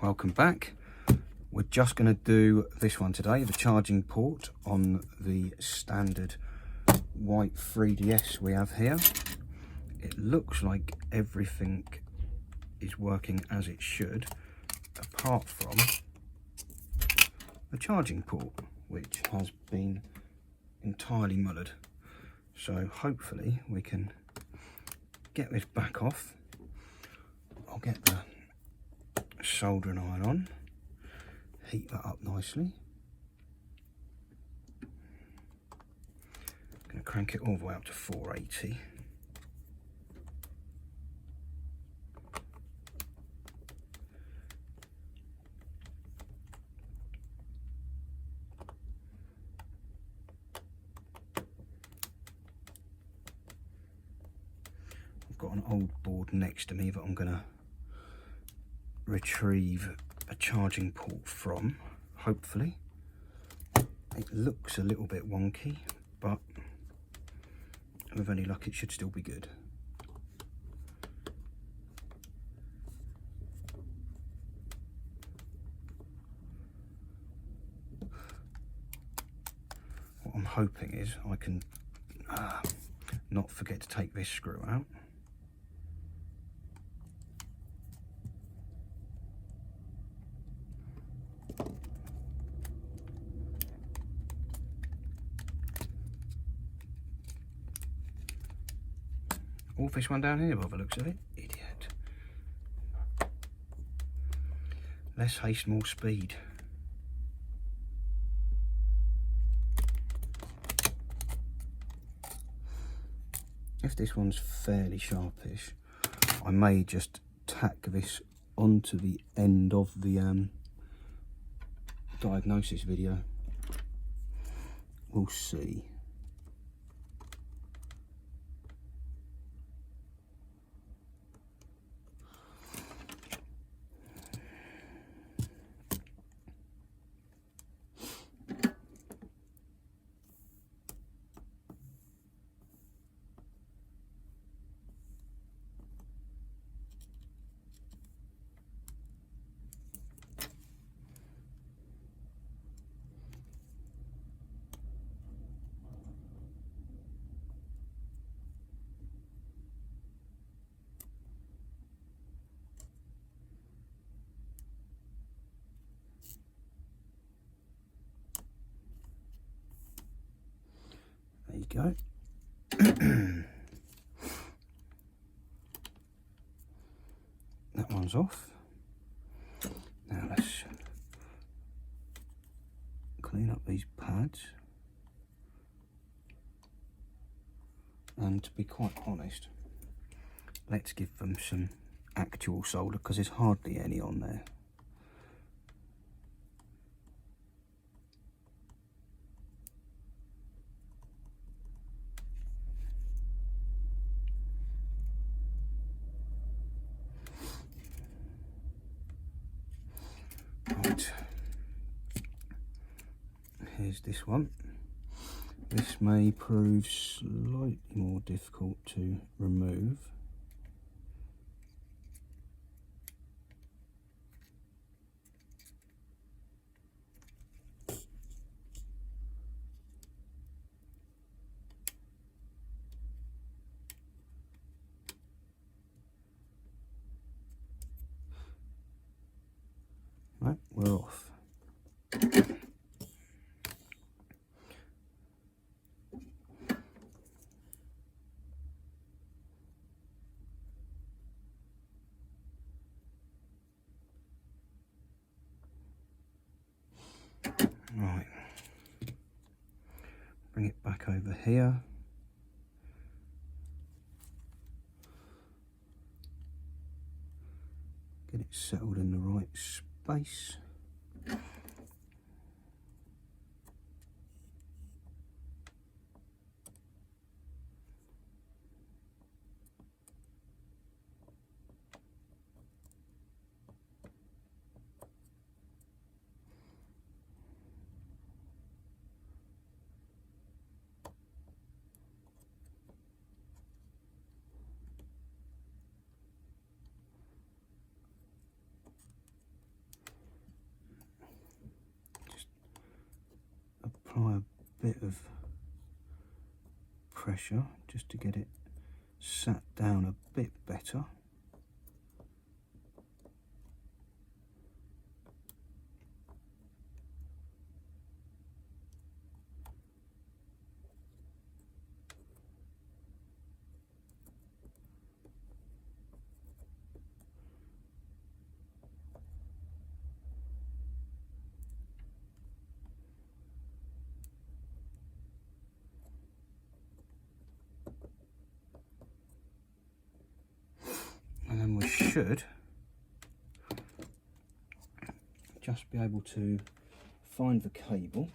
welcome back. We're just going to do this one today, the charging port on the standard white 3DS we have here. It looks like everything is working as it should, apart from the charging port, which has been entirely mullered. So hopefully we can get this back off. I'll get the soldering iron on, heat that up nicely. I'm going to crank it all the way up to 480. I've got an old board next to me that I'm going to retrieve a charging port from, hopefully. It looks a little bit wonky, but with any luck it should still be good. What I'm hoping is I can not forget to take this screw out. All this one down here by the looks of it. Idiot. Less haste, more speed. If this one's fairly sharpish, I may just tack this onto the end of the diagnosis video. We'll see. There you go. That one's off. Now let's clean up these pads. And to be quite honest, let's give them some actual solder because there's hardly any on there. Right, here's this one. This may prove slightly more difficult to remove. Right, we're off. Right, bring it back over here. Get it settled in the right space. of pressure just to get it sat down a bit better. And then we should just be able to find the cable.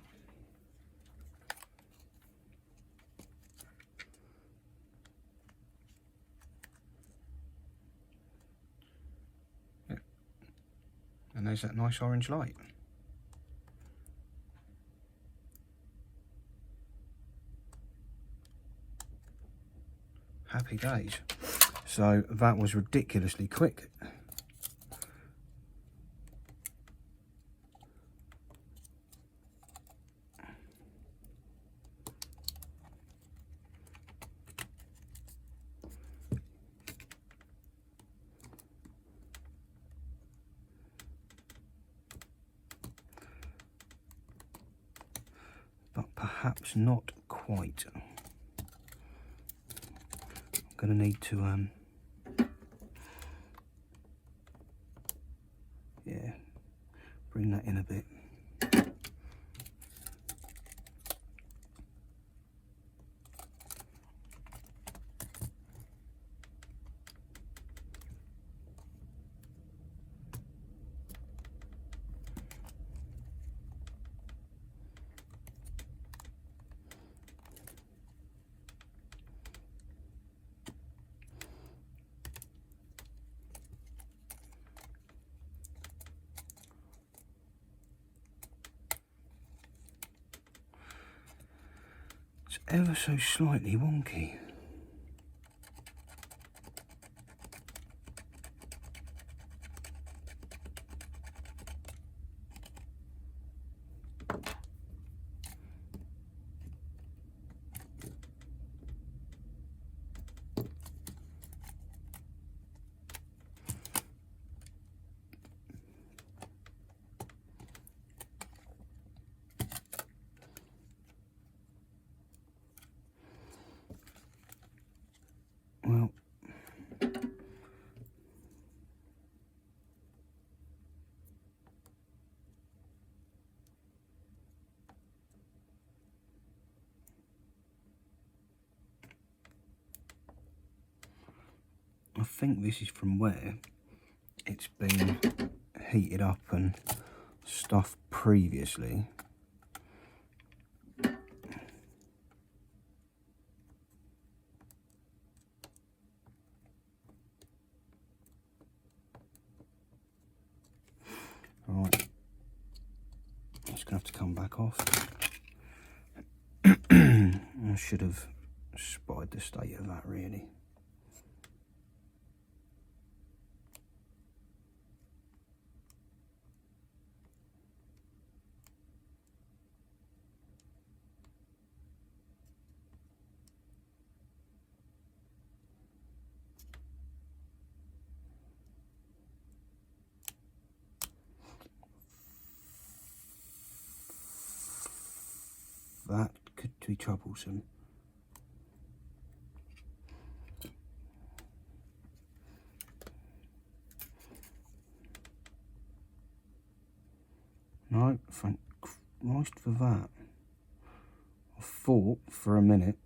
And there's that nice orange light. Happy days. So that was ridiculously quick. But perhaps not quite. I'm going to need to yeah, bring that in a bit. It's ever so slightly wonky. Well, I think this is from where it's been heated up and stuff previously. Right, it's going to have to come back off. I should have spotted the state of that really. That could be troublesome. No, thank Christ for that. I thought for a minute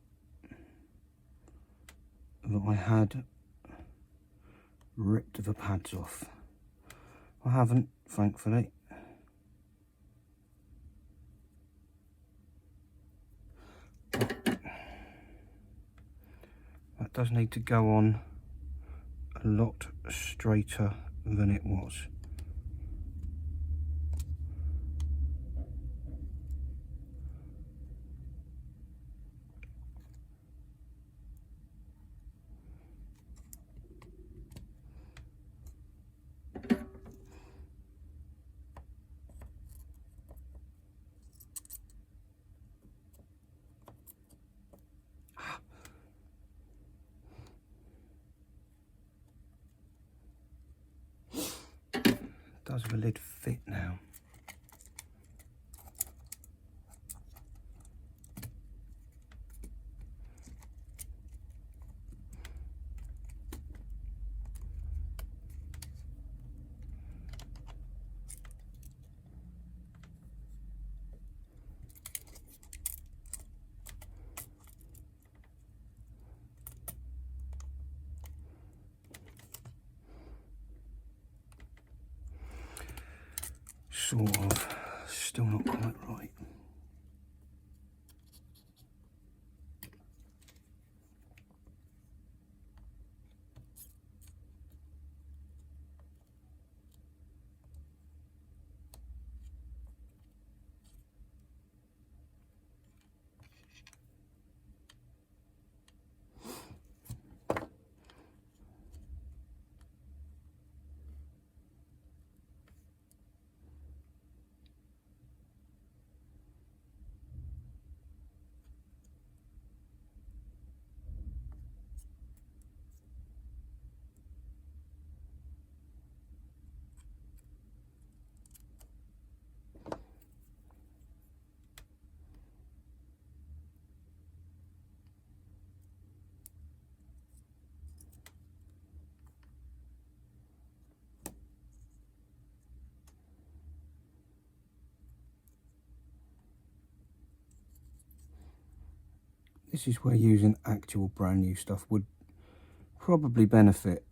that I had ripped the pads off. I haven't, thankfully. That does need to go on a lot straighter than it was. Does the lid fit now? Sort of, still not quite right. This is where using actual brand new stuff would probably benefit.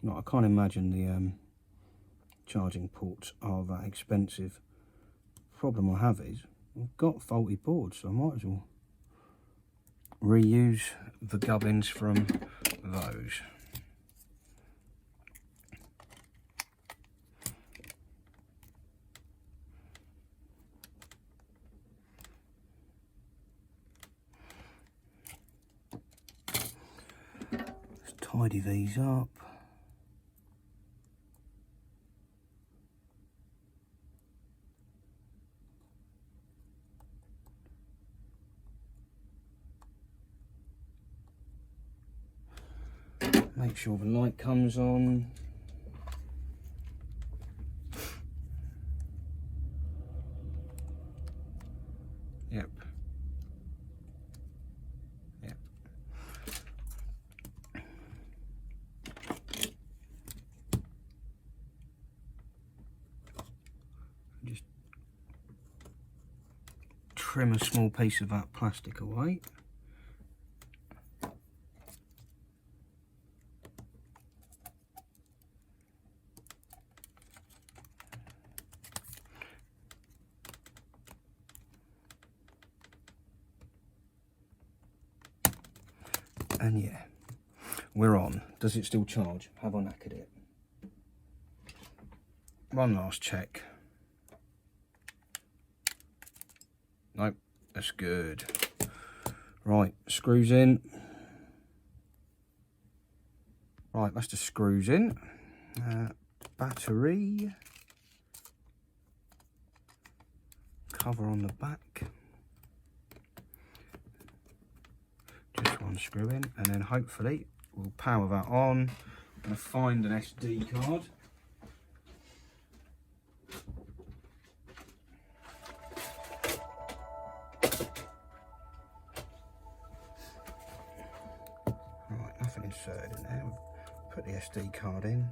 No, I can't imagine the charging ports are that expensive. Problem I have is I've got faulty boards, so I might as well reuse the gubbins from those. Let's tidy these up. Make sure the light comes on. Yep. Yep. Just trim a small piece of that plastic away. And yeah, we're on. Does it still charge? Have I knackered it? One last check. Nope, that's good. Right, screws in. Right, that's the screws in. Battery. Cover on the back. Just one screw in, and then hopefully we'll power that on. I'm going to find an SD card. Right, nothing inserted in there. We'll put the SD card in.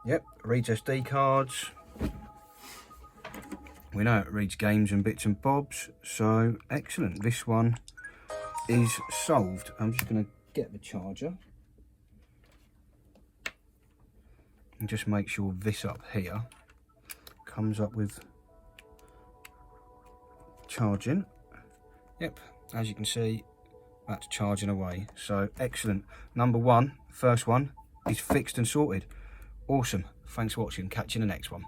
Yep, it reads SD cards. We know it reads games and bits and bobs, so excellent. This one is solved. I'm just going to get the charger and just make sure this up here comes up with charging. Yep, as you can see, that's charging away. So excellent. Number one, first one, is fixed and sorted. Awesome. Thanks for watching. Catch you in the next one.